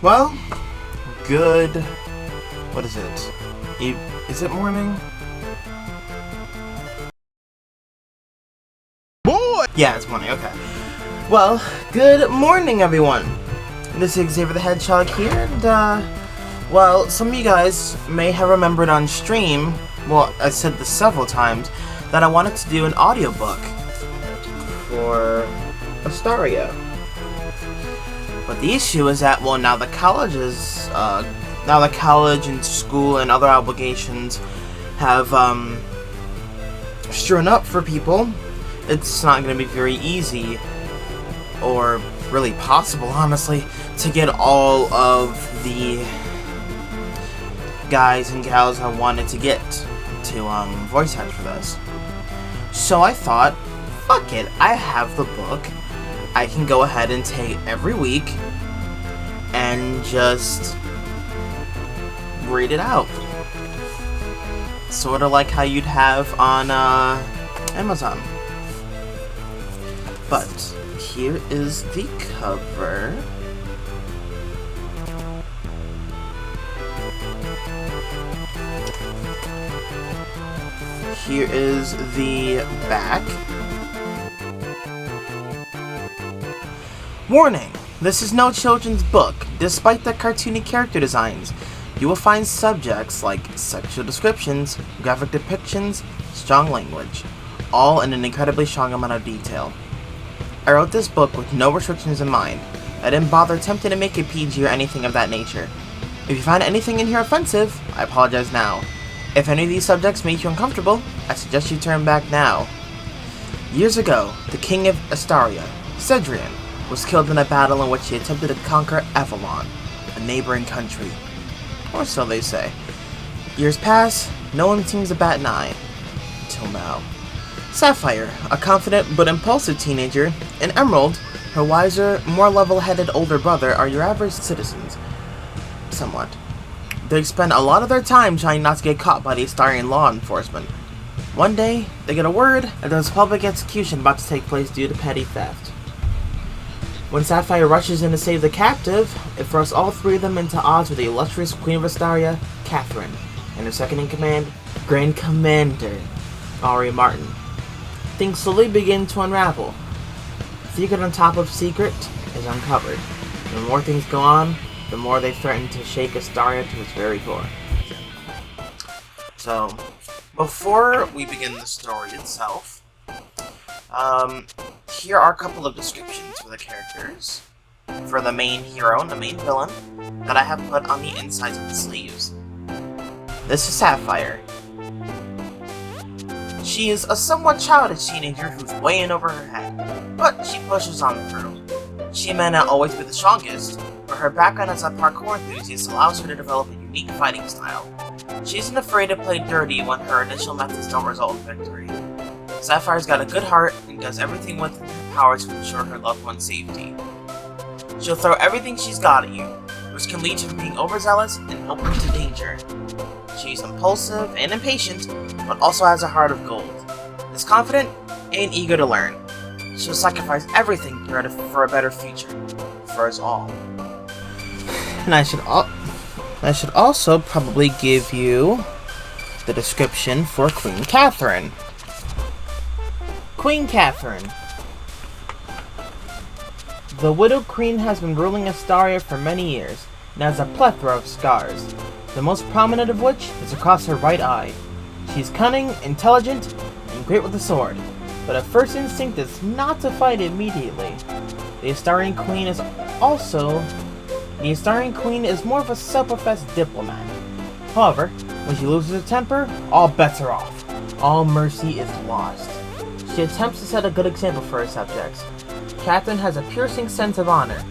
Well, good... What is it? Is it morning? Boy! Yeah, it's morning, okay. Well, good morning, everyone. This is Xavier the Hedgehog here, and, well, some of you guys may have remembered on stream, well, I said this several times, that I wanted to do an audiobook for Astaria. But the issue is that, well, now the college and school and other obligations have, strewn up for people. It's not going to be very easy, or really possible, honestly, to get all of the guys and gals I wanted to get to, voice act for this. So I thought, fuck it, I have the book. I can go ahead and take every week and just read it out. Sort of like how you'd have on Amazon. But here is the cover. Here is the back. Warning! This is no children's book. Despite the cartoony character designs, you will find subjects like sexual descriptions, graphic depictions, strong language, all in an incredibly strong amount of detail. I wrote this book with no restrictions in mind. I didn't bother attempting to make it PG or anything of that nature. If you find anything in here offensive, I apologize now. If any of these subjects make you uncomfortable, I suggest you turn back now. Years ago, the king of Astaria, Cedrian, was killed in a battle in which he attempted to conquer Avalon, a neighboring country. Or so they say. Years pass, no one seems to bat an eye. Until now. Sapphire, a confident but impulsive teenager, and Emerald, her wiser, more level-headed older brother, are your average citizens. Somewhat. They spend a lot of their time trying not to get caught by the Astarian law enforcement. One day, they get a word that there's a public execution about to take place due to petty theft. When Sapphire rushes in to save the captive, it throws all three of them into odds with the illustrious Queen of Astaria, Catherine, and her second-in-command, Grand Commander, Ari Martin. Things slowly begin to unravel. Secret on top of secret is uncovered. The more things go on, the more they threaten to shake Astaria to its very core. So, before we begin the story itself, here are a couple of descriptions for the characters, for the main hero and the main villain, that I have put on the insides of the sleeves. This is Sapphire. She is a somewhat childish teenager who's way in over her head, but she pushes on through. She may not always be the strongest, but her background as a parkour enthusiast allows her to develop a unique fighting style. She isn't afraid to play dirty when her initial methods don't result in victory. Sapphire's got a good heart and does everything within her power to ensure her loved one's safety. She'll throw everything she's got at you, which can lead to her being overzealous and open to danger. She's impulsive and impatient, but also has a heart of gold. Is confident and eager to learn. She'll sacrifice everything for a better future, for us all. And I should also probably give you the description for Queen Catherine. Queen Catherine. The widowed queen has been ruling Astaria for many years, and has a plethora of scars, the most prominent of which is across her right eye. She's cunning, intelligent, and great with the sword, but her first instinct is not to fight immediately. The Astarian queen is more of a self-professed diplomat. However, when she loses her temper, all bets are off. All mercy is lost. She attempts to set a good example for her subjects. Catherine has a piercing sense of honor,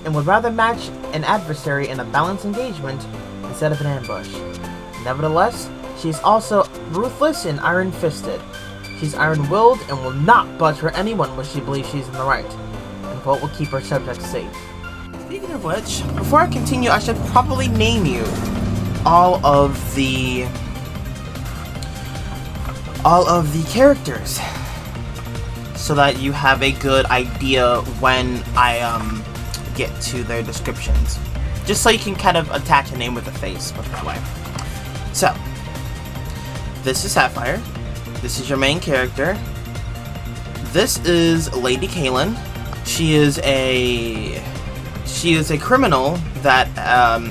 and would rather match an adversary in a balanced engagement instead of an ambush. Nevertheless, she is also ruthless and iron-fisted. She's iron-willed and will not budge for anyone when she believes she's in the right, and what will keep her subjects safe. Speaking of which, before I continue, I should probably name you all of the characters, so that you have a good idea when I get to their descriptions. just so you can kind of attach a name with a face, put it that way. So, this is Sapphire. This is your main character. This is Lady Kaylin. She is a criminal that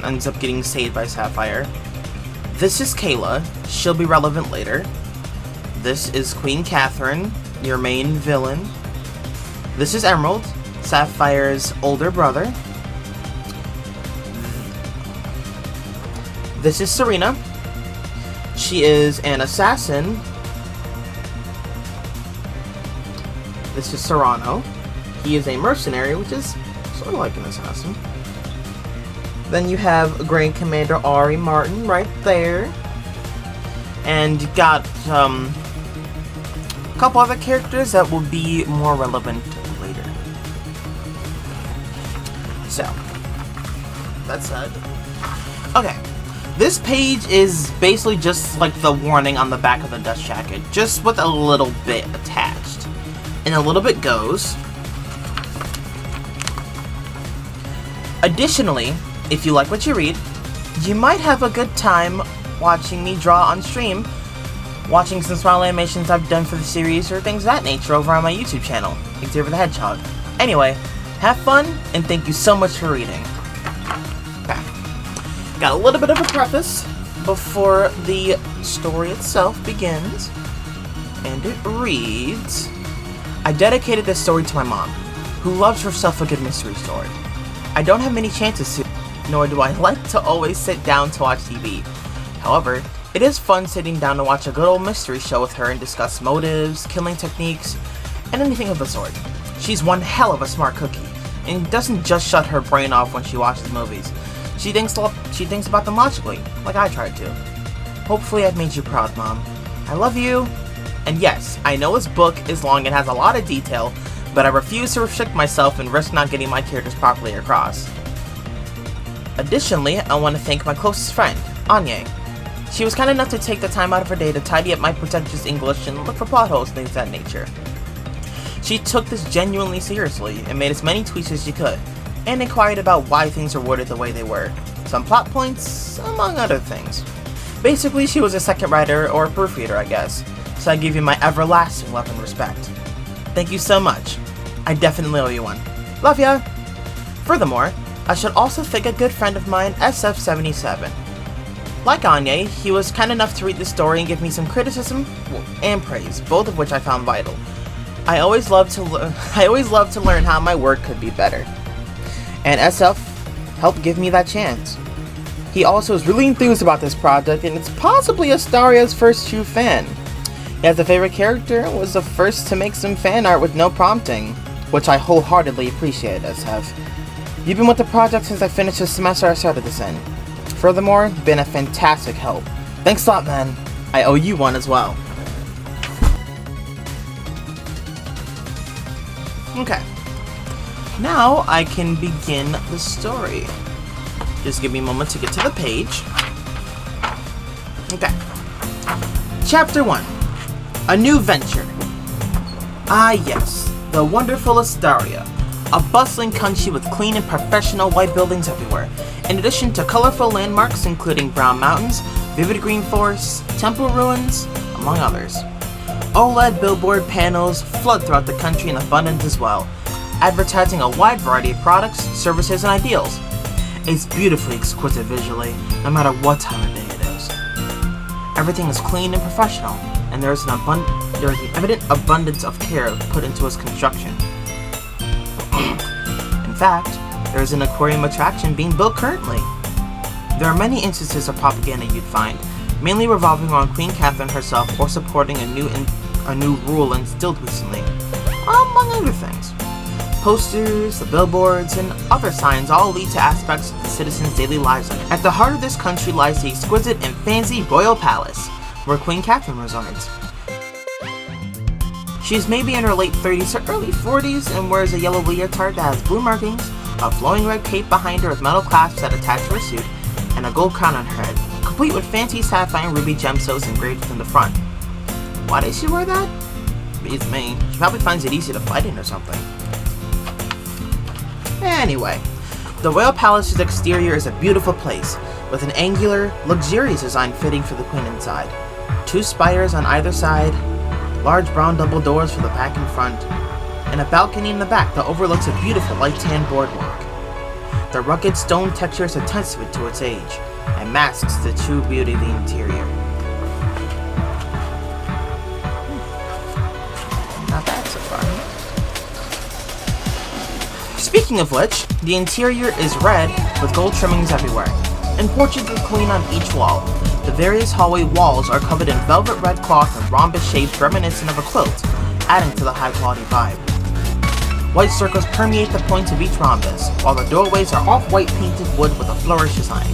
ends up getting saved by Sapphire. This is Kayla. She'll be relevant later. This is Queen Catherine, your main villain. This is Emerald, Sapphire's older brother. This is Serena. She is an assassin. This is Serrano. He is a mercenary, which is sort of like an assassin. Then you have Grand Commander Ari Martin right there. And you got a couple other characters that will be more relevant later. So, that said, okay. This page is basically just like the warning on the back of the dust jacket, just with a little bit attached. And a little bit goes. Additionally, if you like what you read, you might have a good time watching me draw on stream, watching some small animations I've done for the series, or things of that nature over on my YouTube channel, XTHHedgehog. Anyway, have fun, and thank you so much for reading. Okay. Got a little bit of a preface before the story itself begins, and it reads, I dedicated this story to my mom, who loves herself a good mystery story. I don't have many chances to, nor do I like to always sit down to watch TV. However, it is fun sitting down to watch a good old mystery show with her and discuss motives, killing techniques, and anything of the sort. She's one hell of a smart cookie, and doesn't just shut her brain off when she watches movies. She thinks about them logically, like I tried to. Hopefully I've made you proud, Mom. I love you. And yes, I know this book is long and has a lot of detail, but I refuse to restrict myself and risk not getting my characters properly across. Additionally, I want to thank my closest friend, Anya. She was kind enough to take the time out of her day to tidy up my pretentious English and look for plot holes and things of that nature. She took this genuinely seriously and made as many tweets as she could, and inquired about why things were worded the way they were, some plot points, among other things. Basically, she was a second writer, or a proofreader, I guess, so I give you my everlasting love and respect. Thank you so much. I definitely owe you one. Love ya! Furthermore, I should also thank a good friend of mine, SF77. Like Anya, he was kind enough to read the story and give me some criticism and praise, both of which I found vital. I always love to learn how my work could be better. And SF helped give me that chance. He also is really enthused about this project, and it's possibly Astaria's first true fan. He has a favorite character and was the first to make some fan art with no prompting, which I wholeheartedly appreciate, SF. You've been with the project since I finished the semester I started this in. Furthermore, you've been a fantastic help. Thanks a lot, man. I owe you one as well. Okay. Now I can begin the story. Just give me a moment to get to the page. Okay. Chapter 1. A new venture. Ah yes, the wonderful Astaria. A bustling country with clean and professional white buildings everywhere, in addition to colorful landmarks including brown mountains, vivid green forests, temple ruins, among others. OLED billboard panels flood throughout the country in abundance as well, advertising a wide variety of products, services, and ideals. It's beautifully exquisite visually, no matter what time of day it is. Everything is clean and professional, and there is an evident abundance of care put into its construction. In fact, there is an aquarium attraction being built currently. There are many instances of propaganda you'd find, mainly revolving around Queen Catherine herself or supporting a new rule instilled recently, among other things. Posters, the billboards, and other signs all lead to aspects of the citizens' daily lives. At the heart of this country lies the exquisite and fancy Royal Palace, where Queen Catherine resides. She is maybe in her late 30s or early 40s and wears a yellow leotard that has blue markings, a flowing red cape behind her with metal clasps that attach to her suit, and a gold crown on her head, complete with fancy sapphire and ruby gemstones engraved in the front. Why does she wear that? Beats me. She probably finds it easy to fight in or something. Anyway, The Royal Palace's exterior is a beautiful place, with an angular, luxurious design fitting for the queen inside. 2 spires on either side, large brown double doors for the back and front, and a balcony in the back that overlooks a beautiful light tan boardwalk. The rugged stone texture is a testament to its age, and masks the true beauty of the interior. Not bad so far. Speaking of which, the interior is red with gold trimmings everywhere, and portraits of the queen on each wall. The various hallway walls are covered in velvet red cloth and rhombus shapes reminiscent of a quilt, adding to the high-quality vibe. White circles permeate the points of each rhombus, while the doorways are off-white painted wood with a flourish design.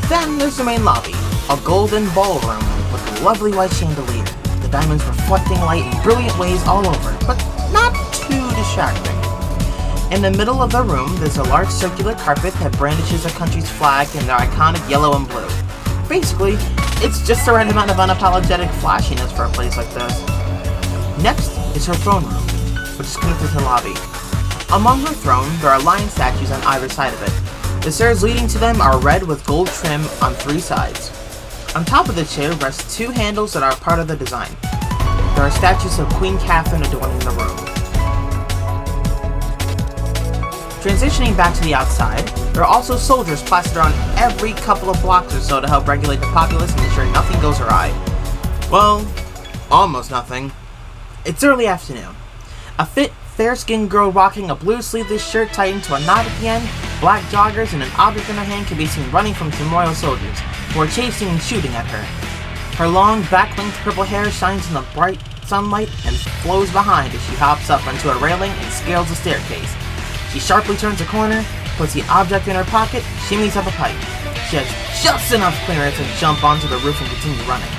Then there's the main lobby, a golden ballroom with a lovely white chandelier, the diamonds reflecting light in brilliant ways all over, but not too distracting. In the middle of the room, there's a large circular carpet that brandishes a country's flag in their iconic yellow and blue. Basically, it's just the right amount of unapologetic flashiness for a place like this. Next is her throne room, which is connected to the lobby. Among her throne, there are lion statues on either side of it. The stairs leading to them are red with gold trim on 3 sides. On top of the chair rest 2 handles that are part of the design. There are statues of Queen Catherine adorning the room. Transitioning back to the outside, there are also soldiers plastered on every couple of blocks or so to help regulate the populace and ensure nothing goes awry. Well, almost nothing. It's early afternoon. A fit, fair-skinned girl rocking a blue sleeveless shirt tightened to a knot at the end, black joggers, and an object in her hand can be seen running from some royal soldiers, who are chasing and shooting at her. Her long, back-length purple hair shines in the bright sunlight and flows behind as she hops up onto a railing and scales the staircase. She sharply turns a corner, puts the object in her pocket, shimmies up a pipe. She has just enough clearance to jump onto the roof and continue running.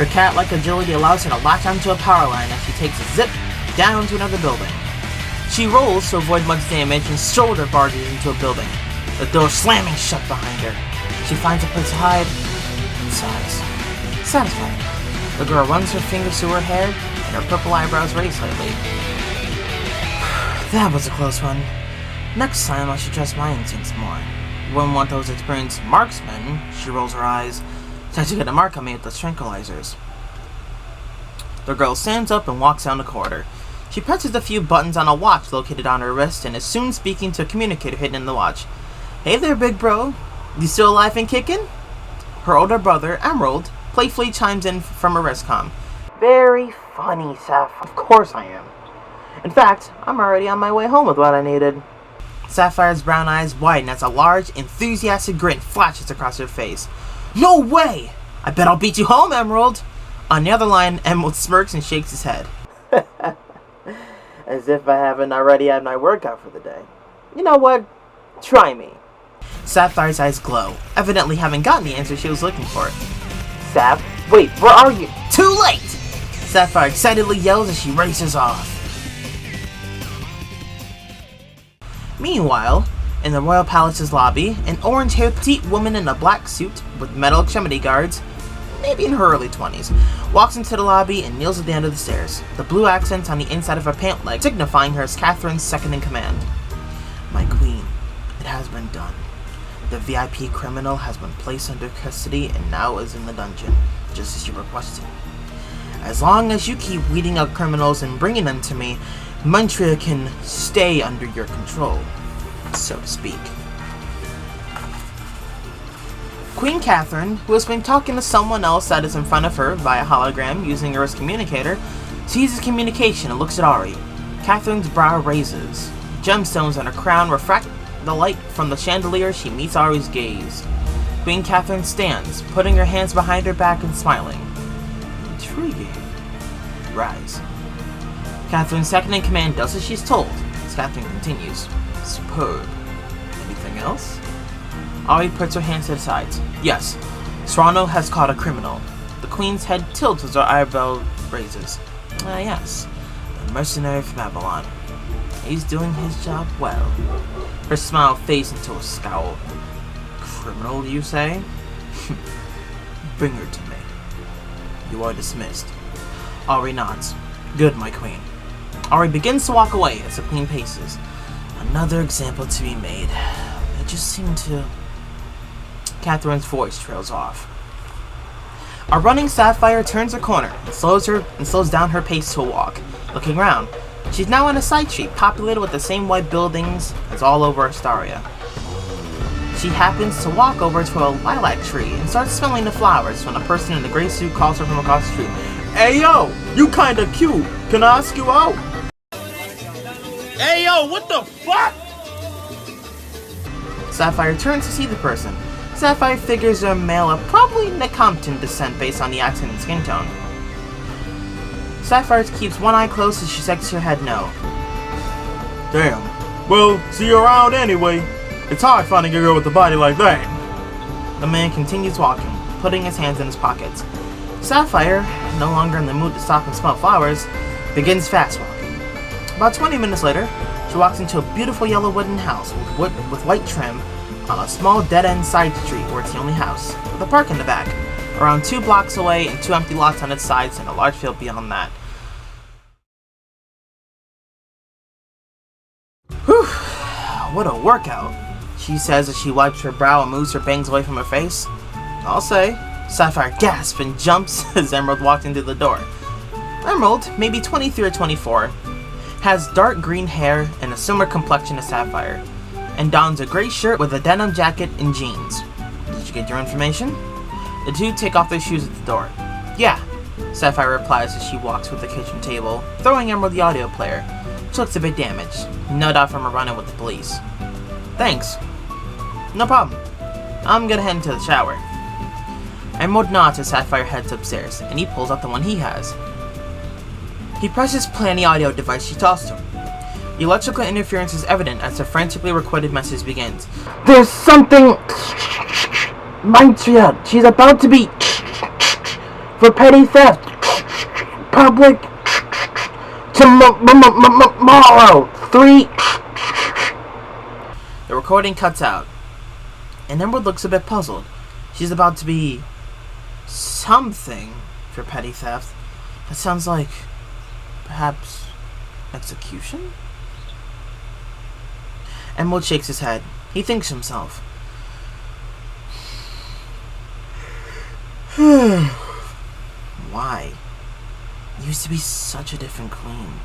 Her cat-like agility allows her to latch onto a power line as she takes a zip down to another building. She rolls to avoid much damage and shoulder barges into a building, the door slamming shut behind her. She finds a place to hide and sighs. Satisfied, the girl runs her fingers through her hair and her purple eyebrows raise slightly. That was a close one. Next time I should trust my instincts more. Wouldn't want those experienced marksmen. She rolls her eyes. Tries to get a mark on me with the tranquilizers. The girl stands up and walks down the corridor. She presses a few buttons on a watch located on her wrist and is soon speaking to a communicator hidden in the watch. Hey there, big bro. You still alive and kicking? Her older brother, Emerald, playfully chimes in from her wristcom. Very funny, Sapphire. Of course I am. In fact, I'm already on my way home with what I needed. Sapphire's brown eyes widen as a large, enthusiastic grin flashes across her face. No way! I bet I'll beat you home, Emerald! On the other line, Emerald smirks and shakes his head. As if I haven't already had my workout for the day. You know what? Try me. Sapphire's eyes glow, evidently having gotten the answer she was looking for. Sap, wait, where are you? Too late! Sapphire excitedly yells as she races off. Meanwhile, in the Royal Palace's lobby, an orange-haired petite woman in a black suit with metal extremity guards, maybe in her early 20s, walks into the lobby and kneels at the end of the stairs, the blue accents on the inside of her pant leg signifying her as Catherine's second-in-command. My queen, it has been done. The VIP criminal has been placed under custody and now is in the dungeon, just as you requested. As long as you keep weeding out criminals and bringing them to me, Montreal can stay under your control, so to speak. Queen Catherine, who has been talking to someone else that is in front of her via hologram using her as communicator, sees his communication and looks at Ari. Catherine's brow raises. Gemstones on her crown refract the light from the chandelier. She meets Ari's gaze. Queen Catherine stands, putting her hands behind her back and smiling. Intriguing. Rise. Catherine's second-in-command does as she's told, as Catherine continues. Superb. Anything else? Ari puts her hands to the sides. Yes, Serrano has caught a criminal. The Queen's head tilts as her eyebrow raises. Yes, the mercenary from Babylon. He's doing his job well. Her smile fades into a scowl. Criminal, you say? Bring her to me. You are dismissed. Ari nods. Good, my queen. Ari begins to walk away as the queen paces. Another example to be made. It just seemed to... Catherine's voice trails off. A running Sapphire turns a corner and slows down her pace to a walk. Looking round, she's now on a side street populated with the same white buildings as all over Astaria. She happens to walk over to a lilac tree and starts smelling the flowers when a person in a gray suit calls her from across the street. "Hey yo, you kinda cute. Can I ask you out?" "Hey yo, what the fuck?" Sapphire turns to see the person. Sapphire figures are male of probably Necompton descent based on the accent and skin tone. Sapphire keeps one eye closed as she shakes her head no. "Damn. Well, see you around anyway. It's hard finding a girl with a body like that." The man continues walking, putting his hands in his pockets. Sapphire, no longer in the mood to stop and smell flowers, begins fast walking. About 20 minutes later, she walks into a beautiful yellow wooden house with white trim on a small dead-end side street where it's the only house, with a park in the back, around 2 blocks away and 2 empty lots on its sides and a large field beyond that. Whew, what a workout, she says as she wipes her brow and moves her bangs away from her face. I'll say. Sapphire gasps and jumps as Emerald walks into the door. Emerald, maybe 23 or 24, has dark green hair and a similar complexion to Sapphire, and dons a gray shirt with a denim jacket and jeans. Did you get your information? The two take off their shoes at the door. Yeah, Sapphire replies as she walks with the kitchen table, throwing Emerald the audio player, which looks a bit damaged, no doubt from a run-in with the police. Thanks. No problem. I'm gonna head into the shower. Emerald nods as Sapphire heads upstairs, and he pulls out the one he has. He presses play on the audio device she tossed him. The electrical interference is evident as the frantically recorded message begins. "There's something... Maitria, she's about to be... for petty theft... public... tomorrow... 3... The recording cuts out, and Emerald looks a bit puzzled. She's about to be... something for petty theft. That sounds like... perhaps... execution? Emerald shakes his head. He thinks to himself. Why? You used to be such a different queen.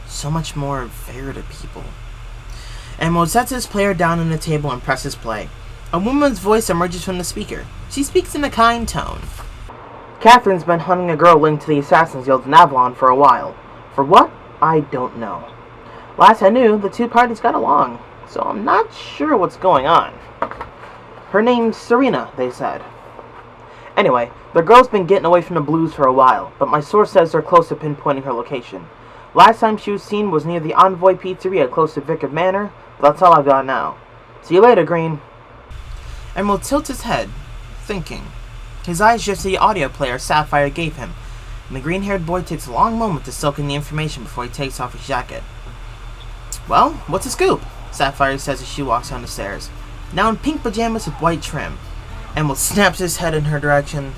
So much more fair to people. Emerald sets his player down on the table and presses play. A woman's voice emerges from the speaker. She speaks in a kind tone. Catherine's been hunting a girl linked to the Assassin's Guild in Avalon for a while. For what? I don't know. Last I knew, the two parties got along, so I'm not sure what's going on. Her name's Serena, they said. Anyway, the girl's been getting away from the blues for a while, but my source says they're close to pinpointing her location. Last time she was seen was near the Envoy Pizzeria close to Vicar Manor, but that's all I've got now. See you later, Green. Emerald tilts his head, thinking. His eyes drift to the audio player Sapphire gave him, and the green-haired boy takes a long moment to soak in the information before he takes off his jacket. Well, what's the scoop? Sapphire says as she walks down the stairs, now in pink pajamas with white trim. Emerald snaps his head in her direction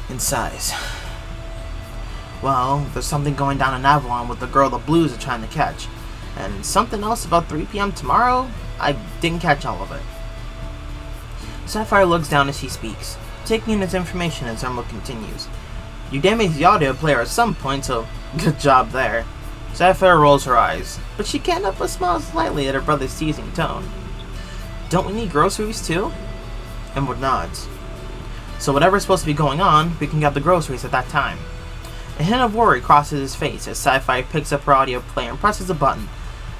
and sighs. Well, there's something going down in Avalon with the girl the Blues are trying to catch, and something else about 3 p.m. tomorrow. I didn't catch all of it. Sapphire looks down as she speaks, taking in his information as Emerald continues. You damaged the audio player at some point, so good job there. Sapphire rolls her eyes, but she can't help but smile slightly at her brother's teasing tone. Don't we need groceries too? Emerald nods. So whatever's supposed to be going on, we can get the groceries at that time. A hint of worry crosses his face as Sapphire picks up her audio player and presses a button.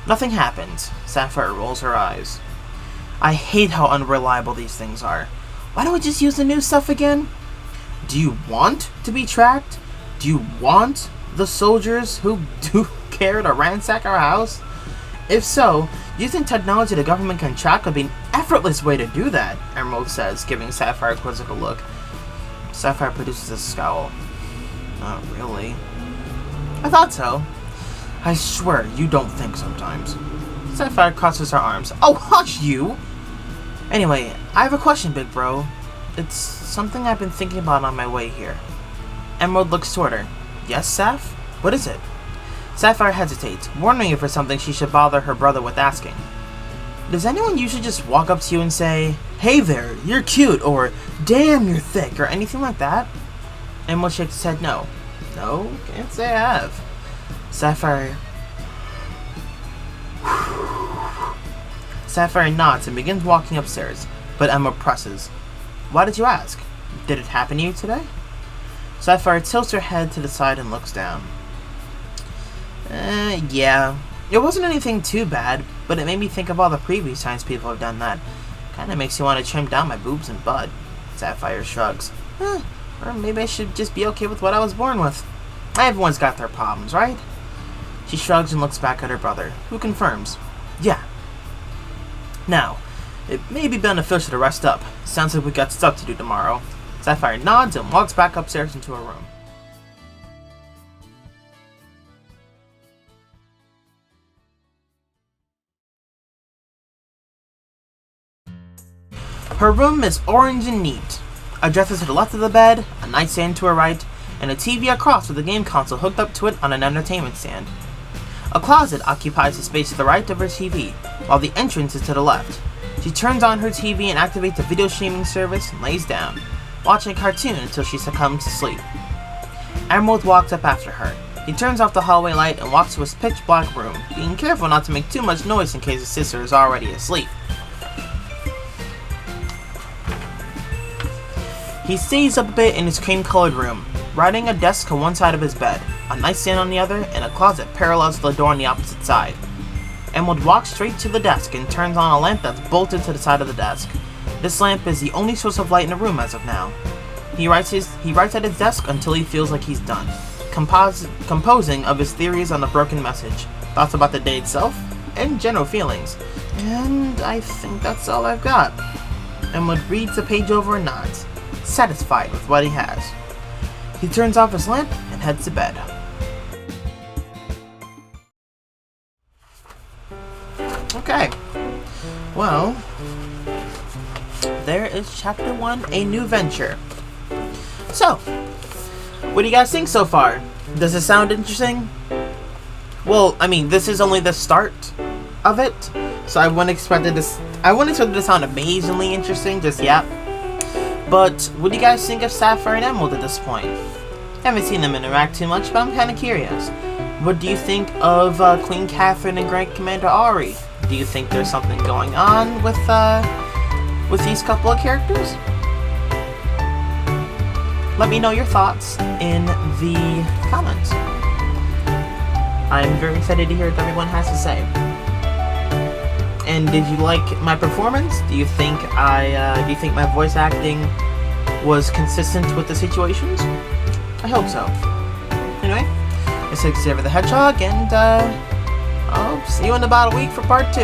Nothing happens. Sapphire rolls her eyes. I hate how unreliable these things are. Why don't we just use the new stuff again? Do you want to be tracked? Do you want the soldiers who do care to ransack our house? If so, using technology the government can track would be an effortless way to do that, Emerald says, giving Sapphire a quizzical look. Sapphire produces a scowl. Not really. I thought so. I swear, you don't think sometimes. Sapphire crosses her arms. Oh, hush you! Anyway, I have a question, big bro. It's something I've been thinking about on my way here. Emerald looks toward her. Yes, Saph? What is it? Sapphire hesitates, wondering if it's something she should bother her brother with asking. Does anyone usually just walk up to you and say, "Hey there, you're cute," or "Damn, you're thick," or anything like that? Emerald shakes his head no. No, can't say I have. Sapphire nods and begins walking upstairs, but Emerald presses. Why did you ask? Did it happen to you today? Sapphire tilts her head to the side and looks down. Yeah. It wasn't anything too bad, but it made me think of all the previous times people have done that. Kinda makes you want to trim down my boobs and butt. Sapphire shrugs. Or maybe I should just be okay with what I was born with. Everyone's got their problems, right? She shrugs and looks back at her brother, who confirms. Yeah. Now, it may be beneficial to rest up. Sounds like we got stuff to do tomorrow. Sapphire nods and walks back upstairs into her room. Her room is orange and neat. A dresser to the left of the bed, a nightstand to her right, and a TV across with a game console hooked up to it on an entertainment stand. A closet occupies the space to the right of her TV, while the entrance is to the left. She turns on her TV and activates a video streaming service and lays down, watching a cartoon until she succumbs to sleep. Emerald walks up after her. He turns off the hallway light and walks to his pitch-black room, being careful not to make too much noise in case his sister is already asleep. He stays up a bit in his cream-colored room, riding a desk on one side of his bed, a nightstand on the other, and a closet parallel to the door on the opposite side. Emerald walks straight to the desk and turns on a lamp that's bolted to the side of the desk. This lamp is the only source of light in the room as of now. He writes at his desk until he feels like he's done, composing of his theories on the broken message, thoughts about the day itself, and general feelings. And I think that's all I've got. Emerald reads the page over and nods, satisfied with what he has. He turns off his lamp and heads to bed. Okay. Well, there is Chapter 1, A New Venture. So, what do you guys think so far? Does it sound interesting? Well, I mean, this is only the start of it, so I wouldn't expect it to sound amazingly interesting just yet. But what do you guys think of Sapphire and Emerald at this point? I haven't seen them interact too much, but I'm kind of curious. What do you think of Queen Catherine and Grand Commander Ari? Do you think there's something going on with these couple of characters? Let me know your thoughts in the comments. I'm very excited to hear what everyone has to say. And did you like my performance? Do you think my voice acting was consistent with the situations? I hope so. Anyway, this is XTHHedgehog, and I'll see you in about a week for part 2.